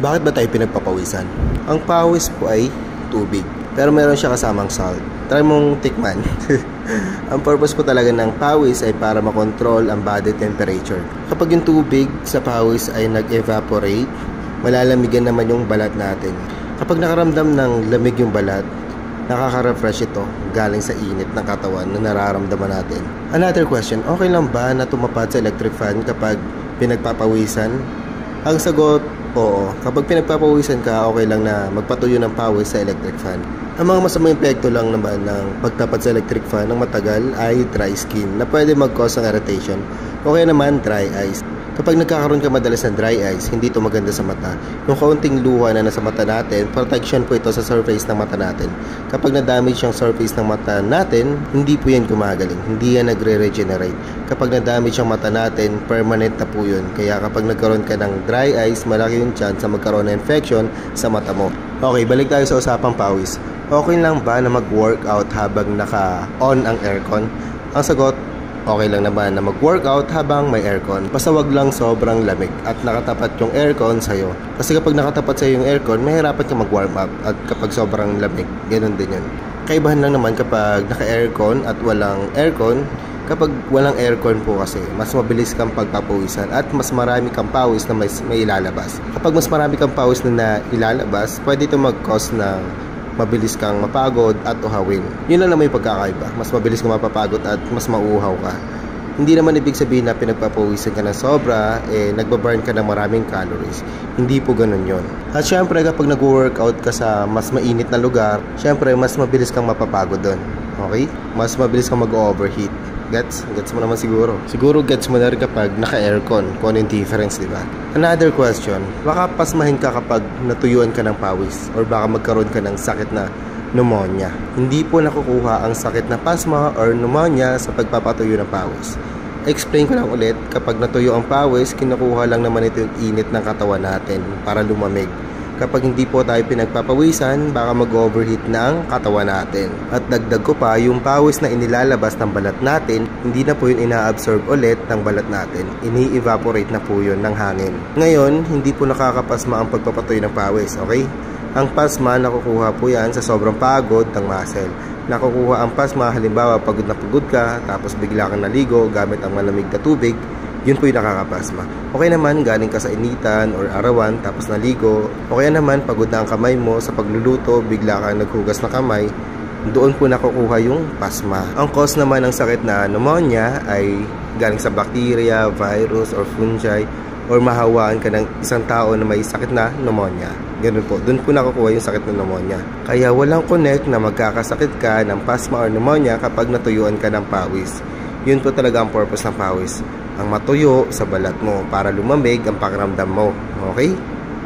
Bakit ba tayo pinagpapawisan? Ang pawis po ay tubig, pero meron siya kasamang salt. Try mong tikman. Ang purpose po talaga ng pawis ay para makontrol ang body temperature. Kapag yung tubig sa pawis ay nag-evaporate, malalamigan naman yung balat natin. Kapag nakaramdam ng lamig yung balat, nakaka-refresh ito galing sa init ng katawan na nararamdaman natin. Another question, okay lang ba na tumapad sa electric fan kapag pinagpapawisan? Ang sagot, oo. Kapag pinagpapawisan ka, okay lang na magpatuyo ng pawis sa electric fan. Ang mga masamang epekto lang naman ng pagtapat sa electric fan ng matagal ay dry skin na pwede mag-cause ng irritation o kaya naman dry eyes. Kapag nagkakaroon ka madalas ng dry eyes, hindi ito maganda sa mata. Yung kaunting luha na nasa mata natin, protection po ito sa surface ng mata natin. Kapag na-damage yung surface ng mata natin, hindi po yan gumagaling. Hindi yan nagre-regenerate. Kapag na-damage yung mata natin, permanent na po yun. Kaya kapag nagkaroon ka ng dry eyes, malaki yung chance na magkaroon ng infection sa mata mo. Okay, balik tayo sa usapang pawis. Okay lang ba na mag-workout habang naka-on ang aircon? Ang sagot, okay lang naman na mag-workout habang may aircon. Basta wag lang sobrang lamig at nakatapat yung aircon sa'yo. Kasi kapag nakatapat sa'yo yung aircon, mahirapan ka mag-warm up. At kapag sobrang lamig, ganun din yun. Kaibahan lang naman kapag naka-aircon at walang aircon. Kapag walang aircon po kasi, mas mabilis kang pagpapawisan at mas marami kang pawis na may ilalabas. Kapag mas marami kang pawis na ilalabas, pwede ito mag-cause ng mabilis kang mapagod at uhawin. Yun lang naman yung pagkakaiba. Mas mabilis kang mapapagod at mas mauuhaw ka. Hindi naman ibig sabihin na pinagpapawisan ka ng sobra, nagbaburn ka ng maraming calories. Hindi po ganun yun. At syempre kapag nag-workout ka sa mas mainit na lugar, syempre mas mabilis kang mapapagod doon. Okay? Mas mabilis kang mag-overheat. Gets mo naman siguro. Siguro gets mo na rin kapag naka-aircon. Kung ano yung difference, di ba? Another question. Baka pasmahin ka kapag natuyuan ka ng pawis or baka magkaroon ka ng sakit na pneumonia. Hindi po nakukuha ang sakit na pasma or pneumonia sa pagpapatuyo ng pawis. Explain ko lang ulit, kapag natuyo ang pawis, kinukuha lang naman ito yung init ng katawan natin para lumamig. Kapag hindi po tayo pinagpapawisan, baka mag-overheat na ang katawan natin. At dagdag ko pa, yung pawis na inilalabas ng balat natin, hindi na po yun ina-absorb ulit ng balat natin. Ini-evaporate na po yun ng hangin. Ngayon, hindi po nakakapasma ang pagpapatuyo ng pawis, okay? Ang pasma, nakukuha po yan sa sobrang pagod ng muscle. Nakukuha ang pasma, halimbawa pagod na pagod ka, tapos bigla kang naligo gamit ang malamig na tubig, yun po yung nakakapasma. Okay naman, galing ka sa initan or arawan, tapos naligo. Okay naman, pagod na ang kamay mo sa pagluluto, bigla kang naghugas ng kamay, doon po nakukuha yung pasma. Ang cause naman ng sakit na pneumonia ay galing sa bacteria, virus, or fungi, or mahawaan ka ng isang tao na may sakit na pneumonia. Ganun po, doon po nakukuha yung sakit ng pneumonia. Kaya walang connect na magkakasakit ka ng pasma or pneumonia kapag natuyuan ka ng pawis. Yun po talaga ang purpose ng pawis. Ang matuyo sa balat mo para lumamig ang pakiramdam mo. Okay?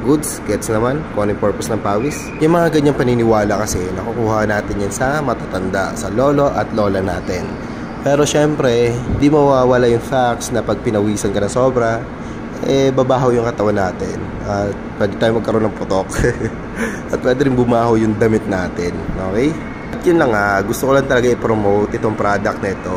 Goods? Gets naman kung ano yung purpose ng pawis? Yung mga ganyang paniniwala kasi, nakukuha natin yan sa matatanda, sa lolo at lola natin. Pero syempre, di mawawala yung facts na pag pinawisan ka na sobra, babahaw yung katawan natin. At pwede tayo magkaroon ng putok. At pwede rin bumahaw yung damit natin. Okay? At yun lang gusto ko lang talaga i-promote itong product na ito.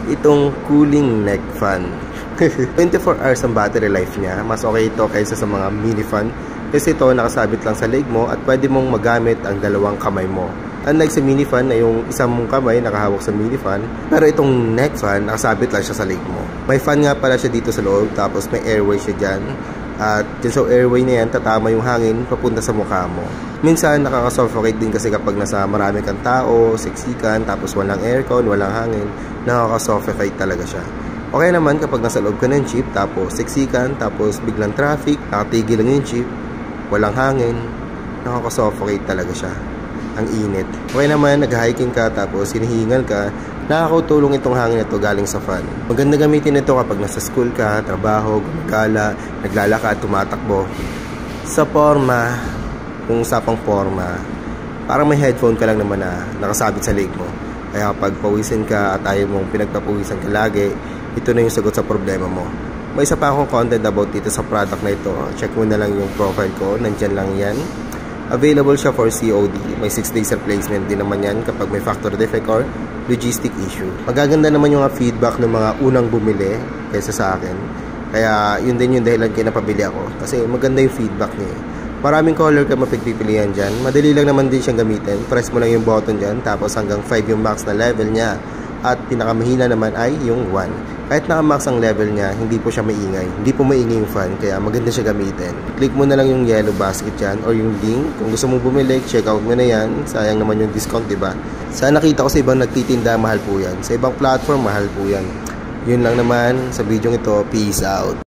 Itong cooling neck fan. 24 hours ang battery life niya. Mas okay ito kaysa sa mga mini fan. Kasi ito nakasabit lang sa leg mo at pwede mong magamit ang dalawang kamay mo. Unlike sa mini fan na yung isang mong kamay nakahawak sa mini fan, pero itong neck fan nakasabit lang siya sa leg mo. May fan nga pala siya dito sa loob, tapos may airway siya dyan. At dyan sa airway na yan, tatama yung hangin papunta sa mukha mo. Minsan nakaka-suffocate din kasi kapag nasa marami kang tao, siksikan, tapos walang aircon, walang hangin, nakaka-suffocate talaga siya. Okay naman kapag nasa loob ka ng jeep, tapos siksikan, tapos biglang traffic, nakatigil lang yung jeep, walang hangin, nakaka-suffocate talaga siya. Ang init. Okay naman, nag-hiking ka, tapos hinihingal ka, nakakatulong itong hangin ito galing sa fan. Maganda gamitin ito kapag nasa school ka, trabaho, gumagala, naglalakad, tumatakbo. Sa forma, kung usapang forma, parang may headphone ka lang naman na nakasabit sa leg mo. Kaya kapag pawisin ka at ayaw mong pinagpapawisan ka lagi, ito na yung sagot sa problema mo. May isa pa akong content about dito sa product na ito. Check mo na lang yung profile ko, nandyan lang yan. Available siya for COD. May 6 days replacement din naman yan kapag may factory defect or logistic issue. Magaganda naman yung feedback ng mga unang bumili kaysa sa akin. Kaya yun din yung dahilan kaya napabili ako. Kasi maganda yung feedback niya. Maraming color ka mapagpipilian dyan. Madali lang naman din siyang gamitin. Press mo lang yung button dyan. Tapos hanggang 5 yung max na level niya. At pinakamahina naman ay yung 1. Kahit naka-max ang level niya, hindi po siya maingay. Hindi po maingay yung fan. Kaya maganda siya gamitin. Click mo na lang yung yellow basket dyan. Or yung link. Kung gusto mong bumili, check out mo na yan. Sayang naman yung discount, diba? Sa nakita ko sa ibang nagtitinda, mahal po yan. Sa ibang platform, mahal po yan. Yun lang naman sa video ito. Peace out.